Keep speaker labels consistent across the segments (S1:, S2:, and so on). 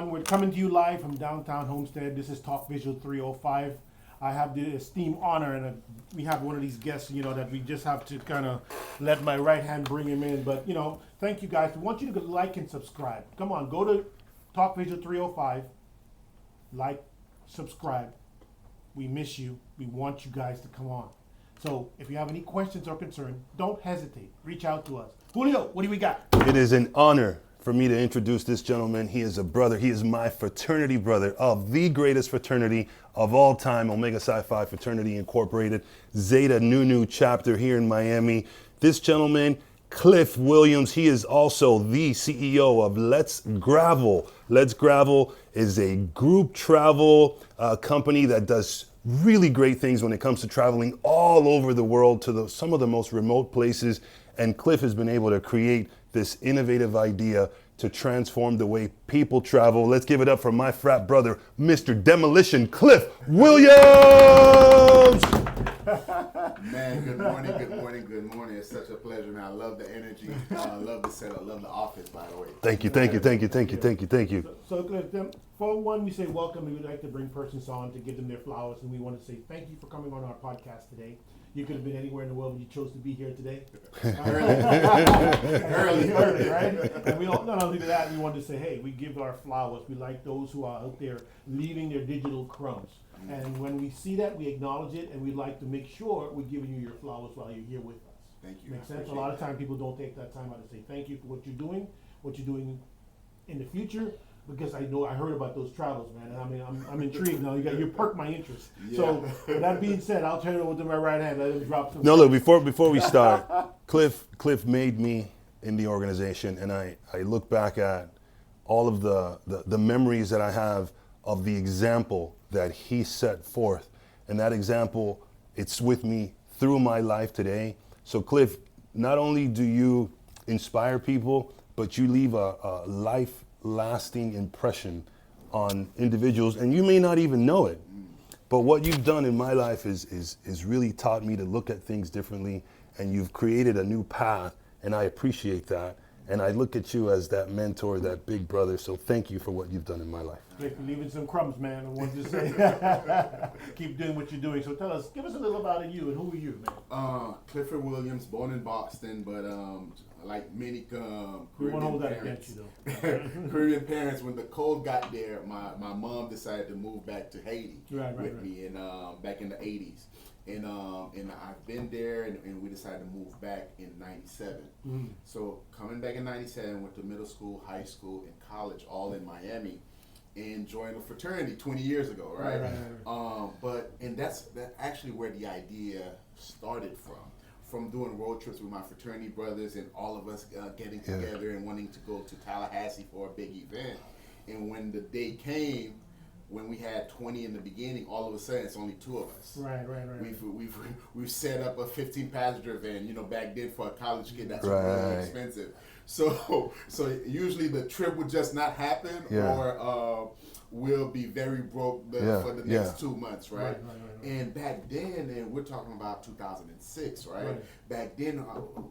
S1: We're coming to you live from downtown Homestead. This is Talk Visual 305. I have the esteemed honor, and we have one of these guests, that we just have to kind of let my right hand bring him in. But, thank you guys. We want you to like and subscribe. Come on, go to Talk Visual 305. Like, subscribe. We miss you. We want you guys to come on. So if you have any questions or concerns, don't hesitate. Reach out to us. Julio, what do we got?
S2: It is an honor for me to introduce this gentleman. He is a brother. He is my fraternity brother of the greatest fraternity of all time, Omega Psi Phi Fraternity Incorporated, Zeta Nu Nu Chapter here in Miami. This gentleman, Cliff Williams, he is also the CEO of Let's Gravel. Let's Gravel is a group travel company that does really great things when it comes to traveling all over the world to some of the most remote places. And Cliff has been able to create this innovative idea to transform the way people travel. Let's give it up for my frat brother, Mr. Demolition Cliff Williams!
S3: Man, good morning, good morning, good morning. It's such a pleasure, man. I love the energy. I love the setup. I love the office, by the way.
S2: Thank you.
S1: So Cliff, for one, we say welcome, and we'd like to bring persons on to give them their flowers, and we want to say thank you for coming on our podcast today. You could have been anywhere in the world, but you chose to be here today. Early, right? And we don't, not only that, we wanted to say, hey, we give our flowers. We like those who are out there leaving their digital crumbs. And when we see that, we acknowledge it, and we'd like to make sure we're giving you your flowers while you're here with us.
S3: Thank you.
S1: Makes sense? A lot of times people don't take that time out to say thank you for what you're doing in the future, because I heard about those travels, man, and I'm intrigued now. You perked my interest. Yeah. So with that being said, I'll turn it over to my right hand. Let him drop some.
S2: No, look, before we start, Cliff made me in the organization, and I look back at all of the memories that I have of the example that he set forth, and that example, it's with me through my life today. So Cliff, not only do you inspire people, but you leave a life-lasting impression on individuals, and you may not even know it. But what you've done in my life is really taught me to look at things differently, and you've created a new path, and I appreciate that. And I look at you as that mentor, that big brother, so thank you for what you've done in my life.
S1: Cliff, you're leaving some crumbs, man. I wanted to say, keep doing what you're doing. So give us a little about you, and who are you, man?
S3: Clifford Williams, born in Boston, but like many Caribbean parents, Caribbean parents, when the cold got there, my mom decided to move back to Haiti with me, and back in the 80s. And I've been there, and we decided to move back in '97. So coming back in '97, went to middle school, high school, and college, all in Miami, and joined a fraternity 20 years ago, right? And that's actually where the idea started from doing road trips with my fraternity brothers, and all of us getting together and wanting to go to Tallahassee for a big event. And when the day came, when we had 20 in the beginning, all of a sudden it's only 2 of us.
S1: Right.
S3: We've set up a 15-passenger van. Back then for a college kid, that's really expensive. So usually the trip would just not happen, or we'll be very broke for the next 2 months, right? And back then, and we're talking about 2006, right? Back then,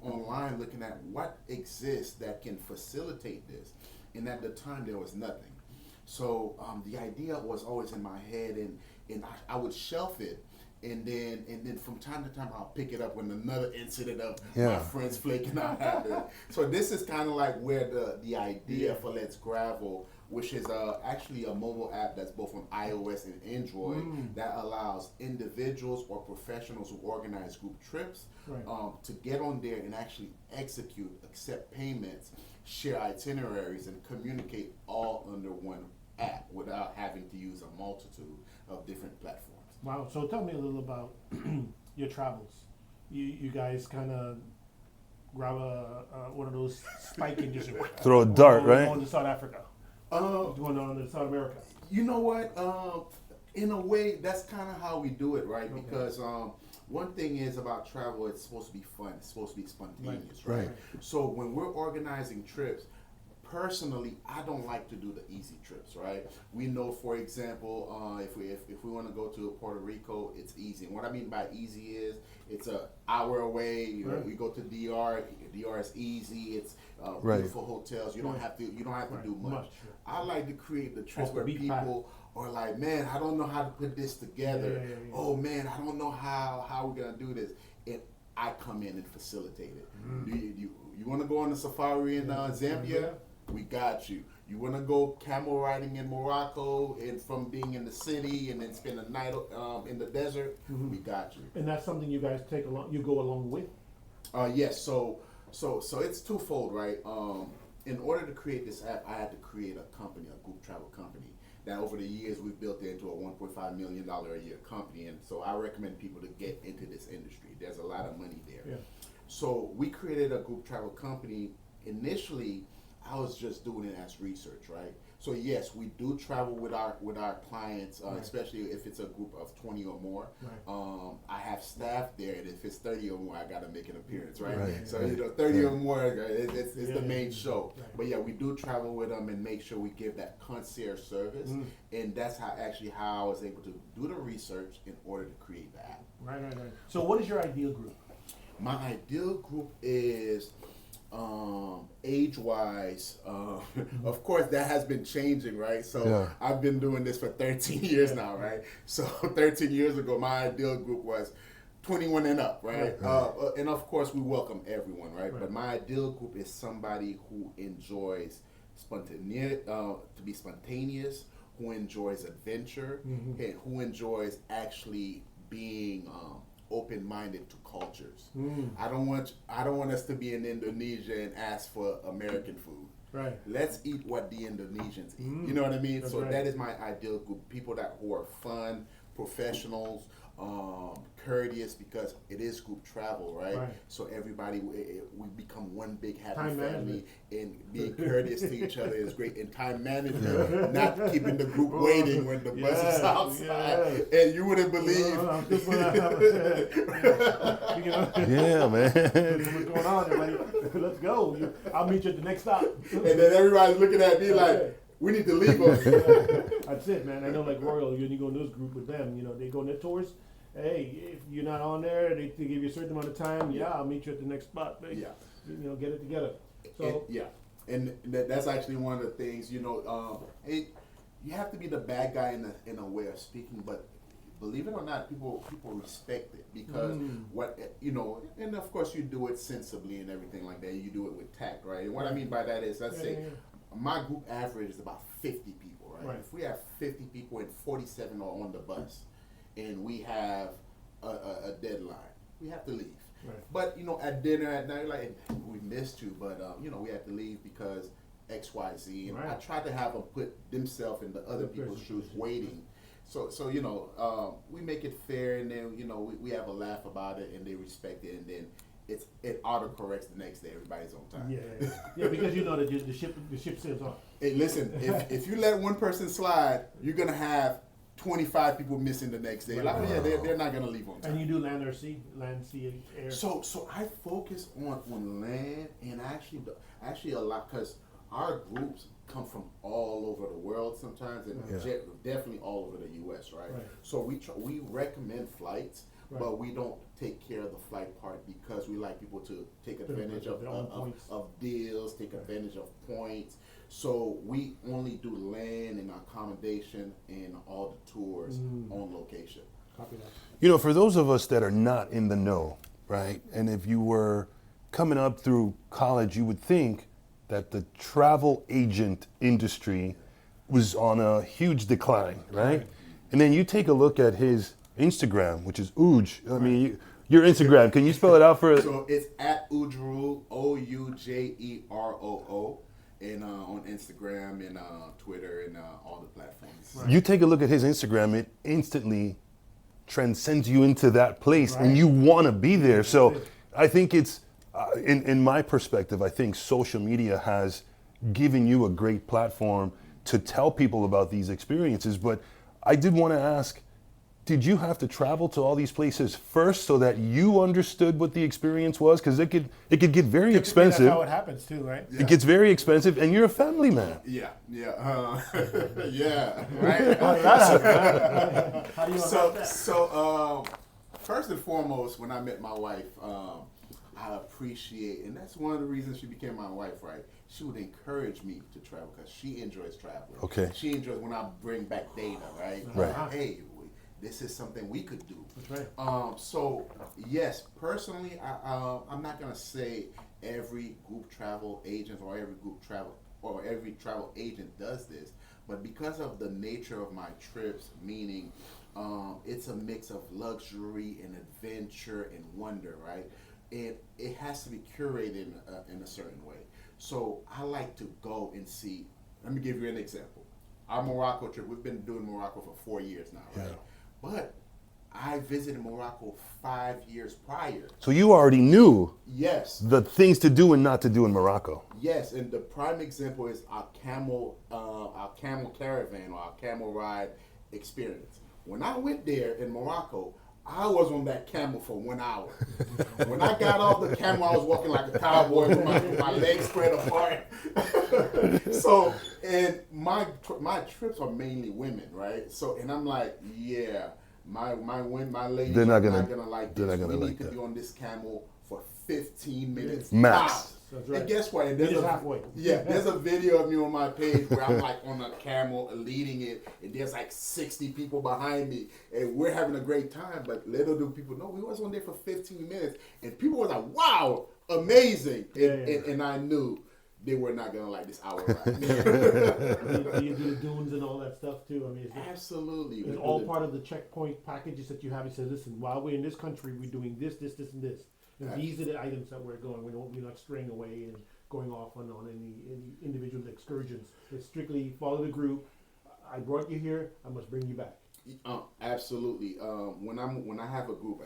S3: online looking at what exists that can facilitate this, and at the time there was nothing. So the idea was always in my head, and I would shelf it, and then from time to time I'll pick it up when another incident of my friends flaking out happened. So this is kind of like where the idea for Let's Gravel, which is actually a mobile app that's both on iOS and Android, that allows individuals or professionals who organize group trips to get on there and actually execute, accept payments, share itineraries, and communicate all under one app without having to use a multitude of different platforms.
S1: Wow. So tell me a little about your travels. You guys kind of grab one of those spike and just
S2: throw a dart, right?
S1: Going to South Africa. Going on to South America.
S3: You know what? In a way, that's kind of how we do it, right? Because one thing is about travel, it's supposed to be fun. It's supposed to be spontaneous, right? So when we're organizing trips, personally, I don't like to do the easy trips, right? We know, for example, if we want to go to Puerto Rico, it's easy. And what I mean by easy is it's an hour away. We go to DR. DR is easy. beautiful hotels. You don't have to do much. I like to create the trips where people are like, man, I don't know how to put this together. Oh man, I don't know how we're gonna do this. And I come in and facilitate it. You want to go on a safari in Zambia? We got you. You want to go camel riding in Morocco, and from being in the city and then spend a night in the desert? We got you.
S1: And that's something you guys take along. You go along with.
S3: Yes. So it's twofold, right? In order to create this app, I had to create a company, a group travel company. That over the years we've built it into a $1.5 million a year company, and so I recommend people to get into this industry. There's a lot of money there.
S1: Yeah. So
S3: we created a group travel company. Initially, I was just doing it as research, right? So yes, we do travel with our clients, especially if it's a group of 20 or more. I have staff there, and if it's 30 or more, I got to make an appearance, right? So 30 or more, it's the main show. But yeah, we do travel with them and make sure we give that concierge service, and that's how I was able to do the research in order to create the app.
S1: Right. So what is your ideal group?
S3: My ideal group is age-wise, of course that has been changing, right? So I've been doing this for 13 years now, right? So 13 years ago, my ideal group was 21 and up, right? And of course we welcome everyone, right? But my ideal group is somebody who enjoys to be spontaneous, who enjoys adventure, and who enjoys actually being open-minded to cultures. I don't want us to be in Indonesia and ask for American food. Right. Let's eat what the Indonesians eat. You know what I mean? So that is my ideal group. People who are fun, professionals, courteous, because it is group travel, right? So everybody, we become one big happy family, and being courteous to each other is great. And time management, not keeping the group waiting when the bus is outside. And you wouldn't believe.
S2: Yeah, man.
S1: What's going on, everybody? Let's go. I'll meet you at the next stop.
S3: And then everybody's looking at me like, we need to leave them.
S1: That's it, man. I know, like Royal, you go on this group with them. They go on their tours. Hey, if you're not on there, they give you a certain amount of time. I'll meet you at the next spot. Get it together. So
S3: and that's actually one of the things. You have to be the bad guy in a way of speaking, but believe it or not, people respect it because and of course you do it sensibly and everything like that. You do it with tact, right? And what I mean by that is, let's say my group average is about 50 people, right? If we have 50 people and 47 are on the bus, and we have a deadline, we have to leave. But at dinner at night, like, we missed you, but we have to leave because X, Y, Z. And I try to have them put themselves in the other people's shoes, waiting. So we make it fair, and then we have a laugh about it, and they respect it, and then it autocorrects the next day. Everybody's on time.
S1: Yeah, because that the ship sails on.
S3: Hey, listen, if you let one person slide, you're gonna have 25 people missing the next day. They're not gonna leave on time.
S1: And you do land or sea, sea, air.
S3: So I focus on land, and actually a lot, because our groups come from all over the world sometimes, and definitely all over the U.S. Right? So we recommend flights. But we don't take care of the flight part because we like people to take advantage of deals, take advantage of points. So we only do land and accommodation and all the tours on location.
S1: Copy that.
S2: For those of us that are not in the know, right? And if you were coming up through college, you would think that the travel agent industry was on a huge decline, right? And then you take a look at his Instagram, which is Ouj. I mean, your Instagram. Can you spell it out for us?
S3: So it's at Oujero, Oujeroo, and on Instagram and Twitter and all the platforms.
S2: You take a look at his Instagram, it instantly transcends you into that place, and you want to be there. So I think it's, in my perspective, I think social media has given you a great platform to tell people about these experiences. But I did want to ask, did you have to travel to all these places first so that you understood what the experience was? Because it could get very expensive.
S1: That's how it happens too, right?
S2: It gets very expensive, and you're a family man.
S3: Yeah.
S1: Right.
S3: So first and foremost, when I met my wife, I appreciate, and that's one of the reasons she became my wife, right? She would encourage me to travel because she enjoys traveling.
S2: Okay.
S3: She enjoys when I bring back data, right?
S2: Right.
S3: Hey, this is something we could do.
S1: That's right.
S3: So yes, personally, I'm not gonna say every group travel agent or every travel agent does this, but because of the nature of my trips, meaning it's a mix of luxury and adventure and wonder, right? And it has to be curated in a certain way. So I like to go and see. Let me give you an example. Our Morocco trip, we've been doing Morocco for 4 years now, right?
S2: Yeah.
S3: But I visited Morocco 5 years prior.
S2: So you already knew
S3: Yes.
S2: the things to do and not to do in Morocco.
S3: Yes, and the prime example is our camel caravan or our camel ride experience. When I went there in Morocco, I was on that camel for 1 hour. When I got off the camel, I was walking like a cowboy with my legs spread apart. So, and my trips are mainly women, right? So, and I'm like, yeah, my ladies
S2: They're not
S3: are
S2: gonna-
S3: not gonna like
S2: they're
S3: this.
S2: not gonna
S3: We
S2: like
S3: need to
S2: that.
S3: be on this camel for 15 minutes
S2: Max.
S1: That's right.
S3: And guess what?
S1: You're
S3: There's
S1: just
S3: a,
S1: halfway.
S3: yeah, there's a video of me on my page where I'm like on a camel leading it, and there's like 60 people behind me, and we're having a great time. But little do people know, we was on there for 15 minutes, and people were like, "Wow, amazing!" And I knew they were not gonna like this hour ride.
S1: Do you do the dunes and all that stuff too? I mean,
S3: Absolutely,
S1: it's all part of the checkpoint packages that you have. It says, listen, while we're in this country, we're doing this, this, this, and this. And these are the items that we're going. We're not straying away and going off on any individual excursions. It's strictly follow the group. I brought you here. I must bring you back.
S3: Absolutely. When I have a group,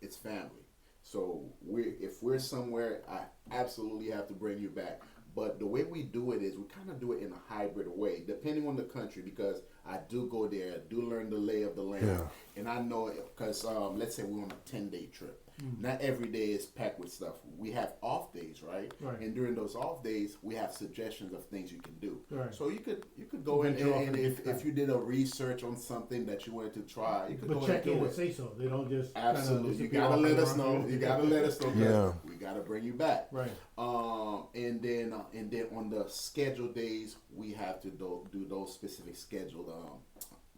S3: it's family. So if we're somewhere, I absolutely have to bring you back. But the way we do it is we kind of do it in a hybrid way, depending on the country, because I do go there, I do learn the lay of the land.
S2: Yeah.
S3: And I know, because let's say we're on a 10-day trip. Not every day is packed with stuff. We have off days, right? And during those off days, we have suggestions of things you can do.
S1: Right.
S3: So you could go in and if you did a research on something that you wanted to try, you could
S1: But
S3: go
S1: check
S3: and
S1: in
S3: do
S1: and
S3: it.
S1: say so. They don't just
S3: Absolutely. You
S1: kinda
S3: gotta let
S1: disappear
S3: us
S1: off
S3: know.
S1: the
S3: You gotta let us know. 'Cause
S2: Yeah.
S3: we gotta bring you back.
S1: Right.
S3: And then on the scheduled days, we have to do those specific scheduled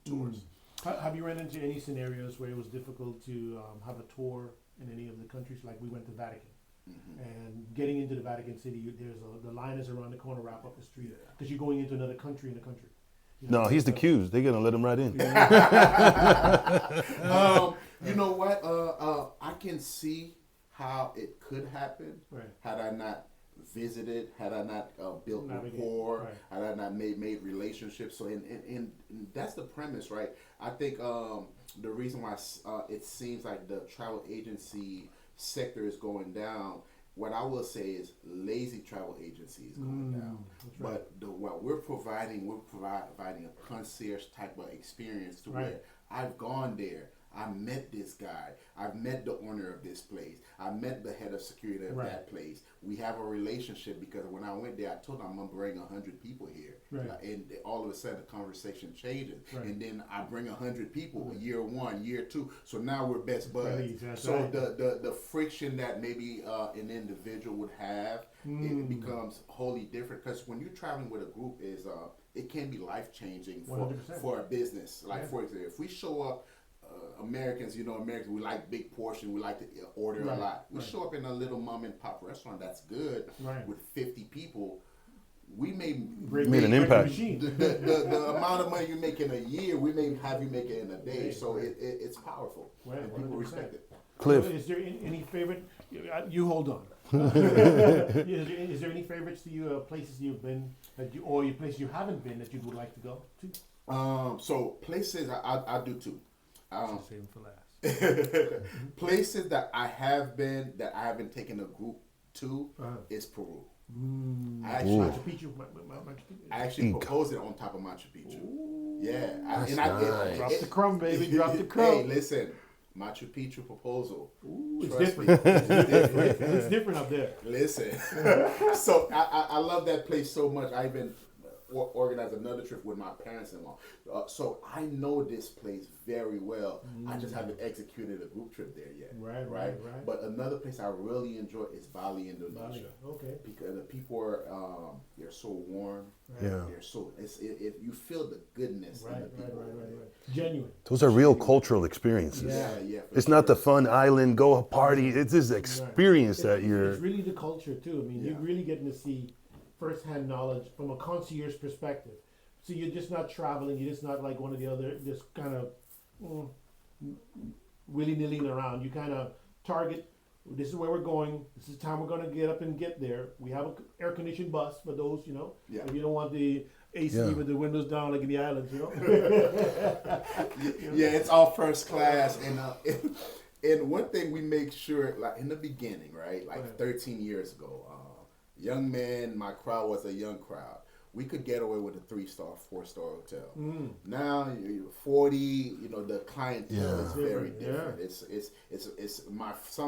S3: tours.
S1: Have you run into any scenarios where it was difficult to have a tour in any of the countries? Like we went to Vatican, and getting into the Vatican City, the line is around the corner, wrap up the street, because you're going into another country in a country. You know,
S2: No, he's the Q's. They're gonna let him right in.
S3: You know what? I can see how it could happen had I not visited, had I not built rapport, had I not made relationships. So and that's the premise, right? I think the reason why it seems like the travel agency sector is going down, what I will say is lazy travel agencies going down. But what we're providing a concierge type of experience to where I've gone there. I met this guy. I've met the owner of this place. I met the head of security of that place. We have a relationship because when I went there, I told him I'm going to bring 100 people here. And all of a sudden, the conversation changes. And then I bring 100 people, year one, year two. So now we're best buds. So the friction that maybe an individual would have, it becomes wholly different. Because when you're traveling with a group, it can be life-changing for a business. Like, for example, if we show up, Americans, we like big portion. We like to order a lot. We show up in a little mom and pop restaurant that's good with 50 people. We may
S2: made an impact.
S3: The amount of money you make in a year, we may have you make it in a day. So it's powerful, and people respect it.
S2: Cliff,
S1: is there any favorite? You hold on. Is there any favorites to you? Places you've been or places you haven't been that you would like to go to?
S3: So places I do too.
S1: Save for last.
S3: Places that I have been that I haven't taken a group to is Peru. I actually proposed it on top of Machu Picchu.
S1: Drop the crumb, baby. Drop the crumb.
S3: Hey, listen. Machu Picchu proposal.
S1: It's different. It's different up there.
S3: Listen. So I love that place so much. I even organize another trip with my parents-in-law. So I know this place very well. I just haven't executed a group trip there yet. Right. But another place I really enjoy is Bali, Indonesia.
S1: Okay.
S3: Because the people are they're so warm.
S1: Right.
S2: Yeah.
S3: They're so if you feel the goodness in the people.
S1: Right. Genuine.
S2: Those are real cultural experiences.
S3: Yeah.
S2: It's not the fun island, go party. It's this experience that you're.
S1: It's really the culture too. I mean, you're really getting to see first-hand knowledge from a concierge perspective. So you're just not traveling. You're just not like one of the other, just kind of willy-nilly around. You kind of target. This is where we're going. This is the time we're going to get up and get there. We have an air-conditioned bus for those, if you don't want the AC with the windows down like in the islands,
S3: It's all first class. And one thing we make sure, like in the beginning, right, like 13 years ago, young men, my crowd was a young crowd. We could get away with a 3-star, 4-star hotel. Now, 40, the clientele is very different. It's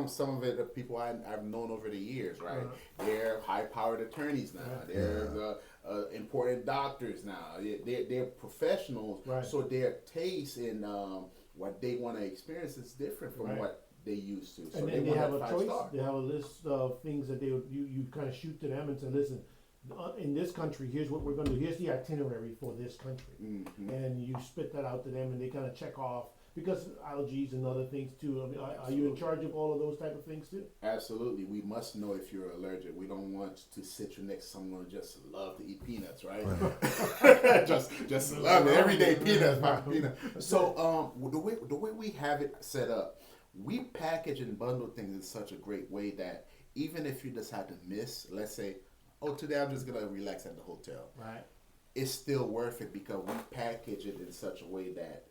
S3: some of it are people I've known over the years, right? They're high-powered attorneys now. They're important doctors now. They're professionals, so their taste in what they want to experience is different from what they used to. So
S1: and then they have a choice. They have a list of things that you kind of shoot to them and say, listen, in this country, here's what we're going to do. Here's the itinerary for this country. And you spit that out to them and they kind of check off, because allergies and other things too. I mean, are you in charge of all of those type of things too?
S3: Absolutely. We must know if you're allergic. We don't want to sit you next to someone who just love to eat peanuts, right? just love it. Everyday peanuts. So the way we have it set up, we package and bundle things in such a great way that even if you decide to miss, let's say, today I'm just gonna relax at the hotel. Right. It's still worth it because we package it in such a way that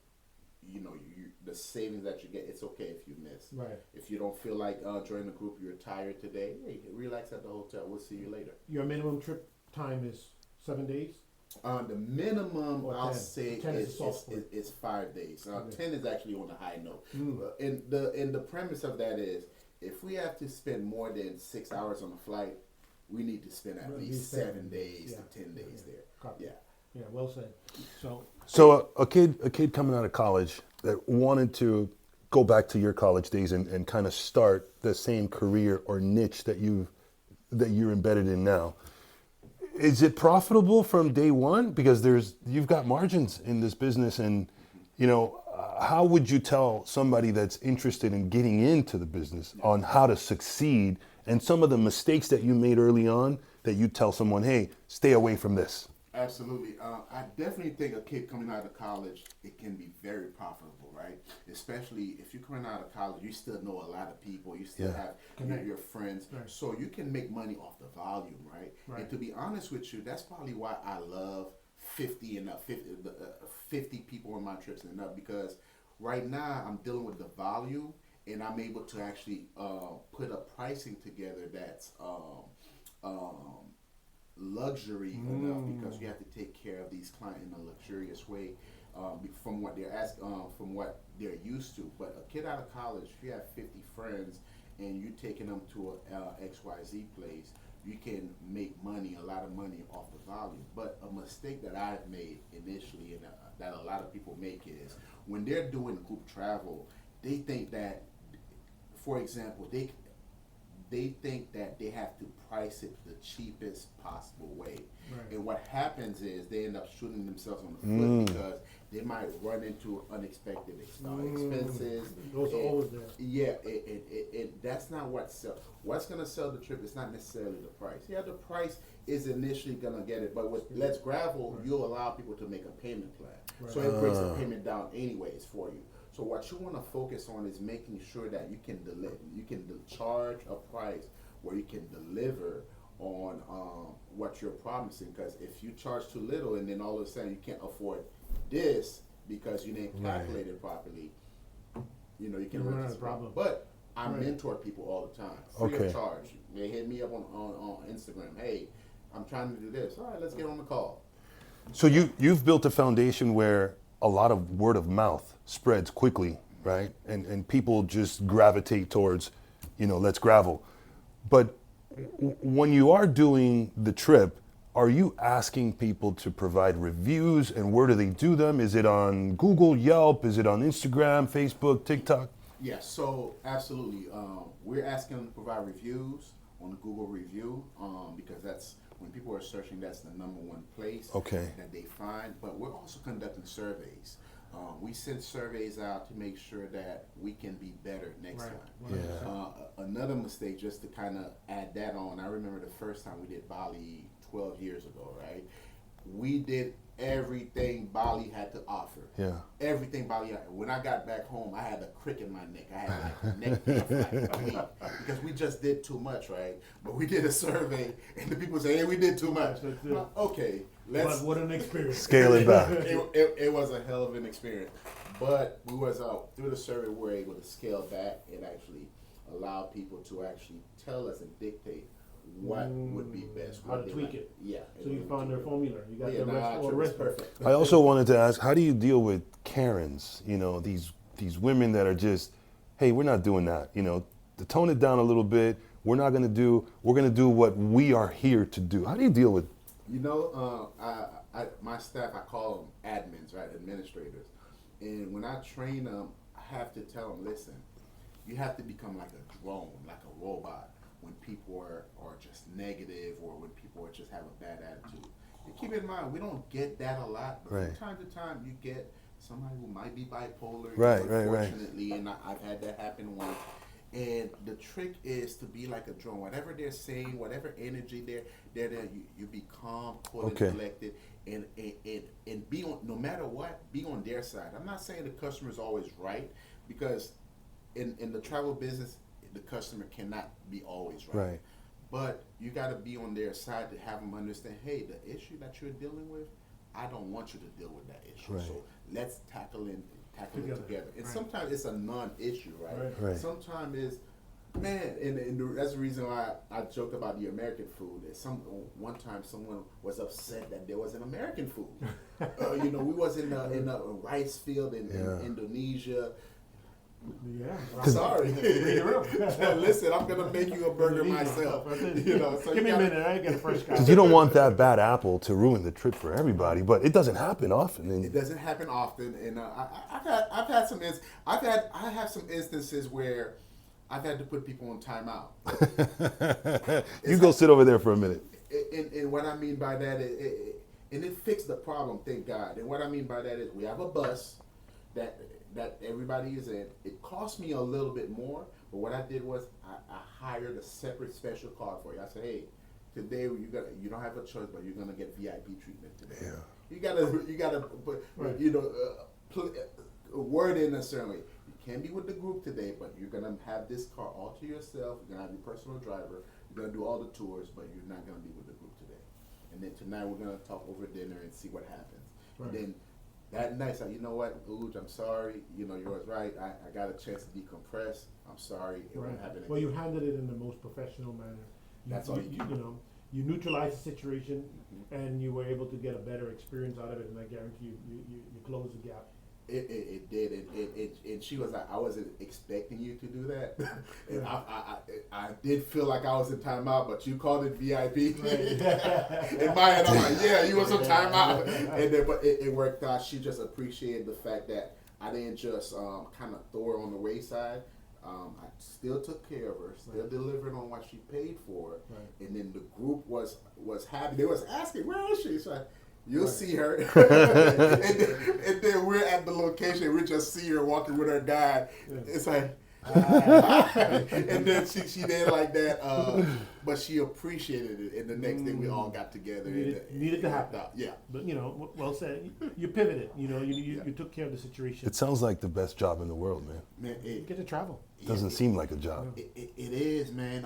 S3: the savings that you get, it's okay if you miss. Right. If you don't feel like joining the group, you're tired today, hey, relax at the hotel. We'll see you later.
S1: Your minimum trip time is 7 days?
S3: The minimum, I'll say, is 5 days. 10 is actually on a high note. And the premise of that is, if we have to spend more than 6 hours on a flight, we need to spend at least 7 days to 10 days there. Copy.
S1: Yeah, well said.
S2: So a kid coming out of college that wanted to go back to your college days and kind of start the same career or niche that you're embedded in now. Is it profitable from day one? Because you've got margins in this business, and how would you tell somebody that's interested in getting into the business on how to succeed, and some of the mistakes that you made early on that you tell someone, hey, stay away from this?
S3: Absolutely. I definitely think a kid coming out of college, it can be very profitable, right? Especially if you're coming out of college, you still know a lot of people. You still have your friends. Right. So you can make money off the volume, right? And to be honest with you, that's probably why I love 50 and up, 50 people on my trips and up, because right now I'm dealing with the volume and I'm able to actually put a pricing together that's luxury enough, because you have to take care of these clients in a luxurious way from what they're from what they're used to. But a kid out of college, if you have 50 friends and you're taking them to a XYZ place, you can make a lot of money off the volume. But a mistake that I've made initially, and that a lot of people make, is when they're doing group travel, they think that, for example, they think that they have to price it the cheapest possible way. Right. And what happens is they end up shooting themselves on the foot, because they might run into unexpected expenses.
S1: Those are always there.
S3: Yeah, that's not what sells. What's going to sell the trip is not necessarily the price. Yeah, the price is initially going to get it, but with Let's Gravel, you'll allow people to make a payment plan. Right. So it breaks the payment down anyways for you. So what you want to focus on is making sure that you can charge a price where you can deliver on what you're promising. Because if you charge too little and then all of a sudden you can't afford this because you didn't calculate it properly, you can run into a problem. But I mentor people all the time, free of charge. They hit me up on Instagram. Hey, I'm trying to do this. All right, let's get on the call.
S2: So you've built a foundation where a lot of word of mouth spreads quickly, right? And people just gravitate towards, Let's Gravel. But when you are doing the trip, are you asking people to provide reviews, and where do they do them? Is it on Google, Yelp? Is it on Instagram, Facebook, TikTok?
S3: Yeah, so absolutely. We're asking them to provide reviews on Google Review because that's when people are searching, that's the #1 place that they find. But we're also conducting surveys. We send surveys out to make sure that we can be better next time.
S2: Yeah.
S3: Another mistake, just to kind of add that on, I remember the first time we did Bali 12 years ago, right? We did everything Bali had to offer.
S2: Yeah.
S3: Everything Bali had. When I got back home, I had a crick in my neck. I had like a neck pain because we just did too much, right? But we did a survey, and the people say, "Hey, we did too much." Well, okay, let's.
S1: But what an experience!
S2: Scale it back.
S3: It was a hell of an experience, but we was through the survey we were able to scale back and actually allow people to actually tell us and dictate what would be best.
S1: How to tweak it.
S3: Yeah.
S1: So you found their formula. You got the
S3: rest
S1: rest
S3: perfect.
S2: I also wanted to ask, how do you deal with Karens? You know, these women that are just, hey, we're not doing that. You know, to tone it down a little bit. We're going to do what we are here to do. How do you deal with?
S3: You know, my staff, I call them admins, right, administrators. And when I train them, I have to tell them, listen, you have to become like a drone, like a robot. When people are just negative or when people just have a bad attitude. And keep in mind, we don't get that a lot, but from time to time you get somebody who might be bipolar, unfortunately, and I've had that happen once. And the trick is to be like a drone. Whatever they're saying, whatever energy they're there, you be calm, cool, and collected, and be on, no matter what, be on their side. I'm not saying the customer is always right, because in the travel business, the customer cannot be always right. But you got to be on their side to have them understand, hey, the issue that you're dealing with, I don't want you to deal with that issue. So let's tackle it together. And sometimes it's a non-issue, right? Sometimes it's, man, and that's the reason why I joked about the American food. One time someone was upset that there was an American food. You know, we was in a rice field in Indonesia.
S1: Yeah,
S3: I'm sorry. Listen, I'm gonna make you a burger myself. You know, so
S1: give me a minute. I get a fresh guy.
S2: Because you don't want that bad apple to ruin the trip for everybody, but it doesn't happen often.
S3: It doesn't happen often, and I have some instances where I've had to put people on timeout.
S2: You go sit over there for a minute.
S3: And what I mean by that is, and it fixed the problem, thank God. And what I mean by that is, we have a bus that everybody is in. It cost me a little bit more, but what I did was I hired a separate special card for you. I said, hey, today you don't have a choice, but you're gonna get VIP treatment today. Yeah. You gotta put a word in a certain way. You can't be with the group today, but you're gonna have this car all to yourself. You're gonna have your personal driver. You're gonna do all the tours, but you're not gonna be with the group today. And then tonight we're gonna talk over dinner and see what happens. And then that night, you know what, Uj, I'm sorry. You know, you're right. I got a chance to decompress. I'm sorry. It won't happen again.
S1: Well, you handled it in the most professional manner.
S3: That's all you
S1: know, you neutralized the situation, and you were able to get a better experience out of it. And I guarantee you closed the gap.
S3: It did, and she was like, I wasn't expecting you to do that, and I did feel like I was in timeout, but you called it VIP. In my head, I'm like, yeah, you was in timeout, and then but it worked out. She just appreciated the fact that I didn't just kind of throw her on the wayside. I still took care of her, still delivered on what she paid for, and then the group was happy. They was asking, where is she? So you'll see her, and then we're at the location. We just see her walking with her guide. It's like, and then she did like that, but she appreciated it. And the next day we all got together.
S1: Needed to happen. Yeah, but you know, well said. You pivoted. You know, you took care of the situation.
S2: It sounds like the best job in the world, man.
S3: Man,
S1: you get to travel.
S2: Doesn't seem like a job.
S3: It is, man.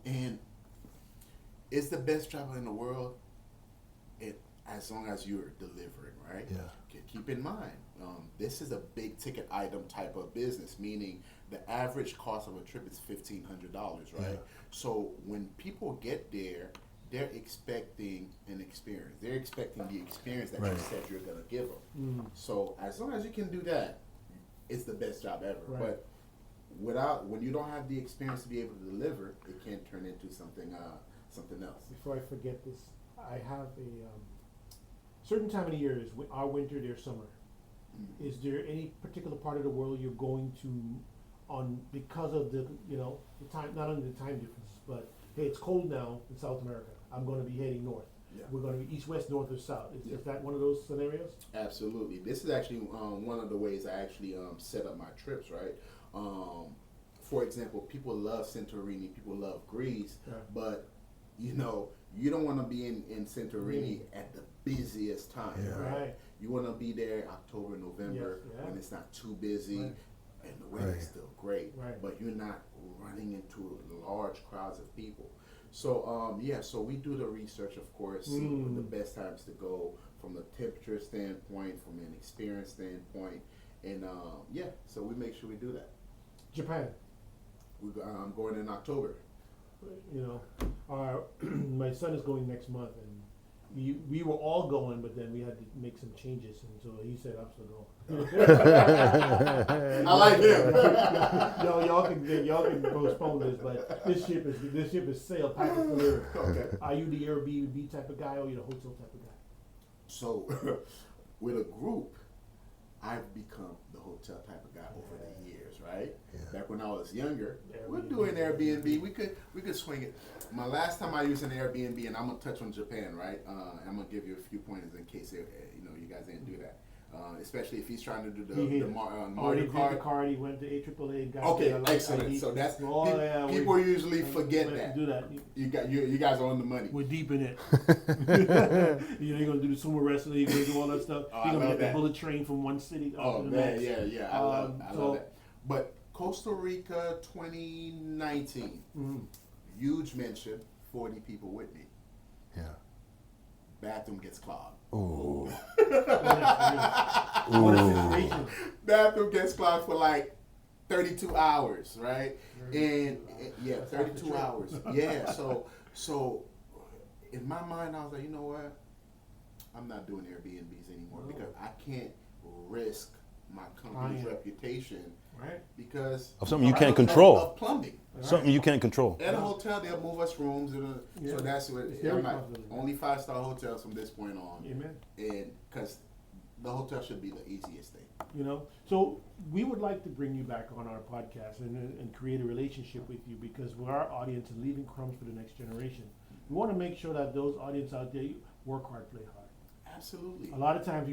S3: And it's the best job in the world. As long as you're delivering, right?
S2: Yeah.
S3: Keep in mind, this is a big ticket item type of business, meaning the average cost of a trip is $1,500, right? Yeah. So when people get there, they're expecting an experience. They're expecting the experience that you said you're going to give them. So as long as you can do that, it's the best job ever. But when you don't have the experience to be able to deliver, it can turn into something else.
S1: Before I forget this, I have a certain time of the year is our winter, their summer.
S3: Mm-hmm.
S1: Is there any particular part of the world you're going to on because of the the time, not only the time differences, but hey, it's cold now in South America. I'm going to be heading north.
S3: Yeah.
S1: We're going to be east, west, north, or south. Is that one of those scenarios?
S3: Absolutely. This is actually one of the ways I actually set up my trips, right? For example, people love Santorini, people love Greece, but you don't want to be in Santorini at the busiest time, right? You want to be there October, November, when it's not too busy and the weather's still great, but you're not running into large crowds of people. So so we do the research, of course, see when the best times to go from the temperature standpoint, from an experience standpoint, and so we make sure we do that.
S1: Japan.
S3: I'm going in October.
S1: My son is going next month, and we were all going, but then we had to make some changes, and so he said I'm still going.
S3: I like him.
S1: y'all can postpone this, but this ship is sailed, packed and delivered.
S3: Okay.
S1: Are you the Airbnb type of guy, or you the hotel type of guy?
S3: So, with a group, I've become the hotel type of guy over the years, right? Yeah. Back when I was younger, we're doing Airbnb. We could swing it. My last time I used an Airbnb, and I'm gonna touch on Japan, right? I'm gonna give you a few pointers in case you guys didn't do that. Especially if he's trying to do the Mario Kart.
S1: He went to AAA and got
S3: excellent.
S1: ID.
S3: So that's people usually forget that.
S1: Do that.
S3: You guys are on the money.
S1: We're deep in it. You're gonna do the sumo wrestling. You're gonna do all that stuff. You're gonna get the bullet train from one city to the next.
S3: Yeah. I love that. But Costa Rica 2019, huge mention. 40 people with me.
S2: Yeah.
S3: Bathroom gets clogged.
S2: Ooh.
S3: Bathroom gets clogged for like 32 hours, right? And 32 hours. Yeah. So in my mind, I was like, you know what? I'm not doing Airbnbs anymore because I can't risk my company's reputation, because
S2: of something you can't control.
S3: Of plumbing.
S2: Something you can't control.
S3: At a hotel, they'll move us rooms, so that's what. Only 5-star hotels from this point on.
S1: Amen.
S3: And because the hotel should be the easiest thing.
S1: So we would like to bring you back on our podcast and create a relationship with you, because we're our audience and leaving crumbs for the next generation. We want to make sure that those audience out there work hard, play hard.
S3: Absolutely.
S1: A lot of times,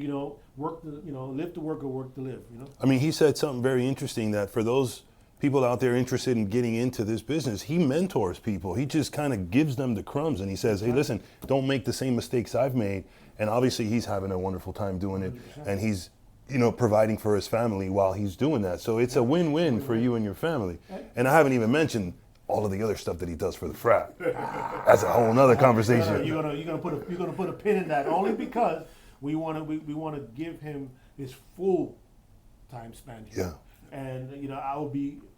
S1: work to, live to work or work to live.
S2: I mean, he said something very interesting, that for those people out there interested in getting into this business, he mentors people. He just kind of gives them the crumbs, and he says, hey, listen, don't make the same mistakes I've made. And obviously he's having a wonderful time doing it, 100%. And he's, providing for his family while he's doing that. So it's a win-win for you and your family. And I haven't even mentioned all of the other stuff that he does for the frat. That's a whole nother conversation.
S1: You're gonna put a pin in that, only because we want to give him his full time span here. Yeah. And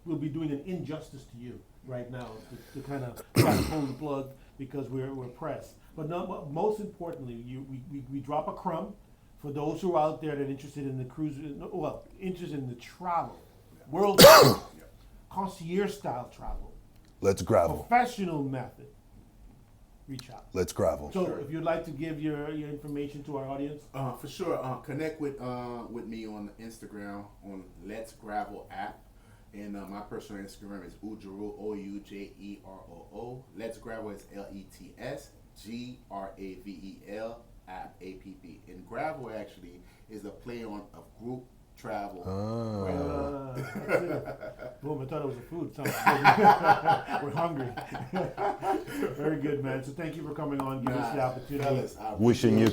S1: we'll be doing an injustice to you right now to kind of try to pull the plug, because we're pressed. But most importantly, we drop a crumb for those who are out there that are interested in the cruise, interested in the travel, world travel, concierge style travel.
S2: Let's gravel.
S1: Professional method. Reach out.
S2: Let's gravel.
S1: So if you'd like to give your information to our audience.
S3: For sure. Connect with me on Instagram on Let's Gravel app. And my personal Instagram is Ujeroo, Oujeroo. Let's Gravel is LetsGravel app, APP. And gravel actually is a play on of group travel.
S1: Boom, I thought it was a food. Sounds good. We're hungry. Very good, man. So thank you for coming on, giving us the opportunity.
S2: Wishing you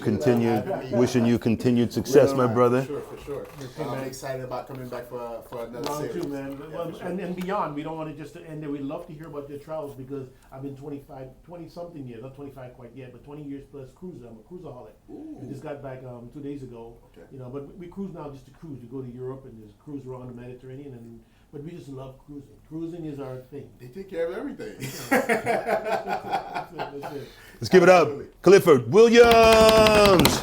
S2: continued success, my brother.
S3: For sure. I'm excited about coming back for another series.
S1: Too, man. And beyond, we don't want it just to end there. We'd love to hear about your travels, because I've been 20 something years, not 25 quite yet, but 20 years plus cruiser. I'm a cruiseraholic. We just got back 2 days ago. Okay. But we cruise now just to cruise. We go to Europe and just cruise around the Mediterranean, but we just love cruising. Cruising is our thing.
S3: They take care of everything.
S1: That's it.
S2: Let's give it up. Clifford Williams.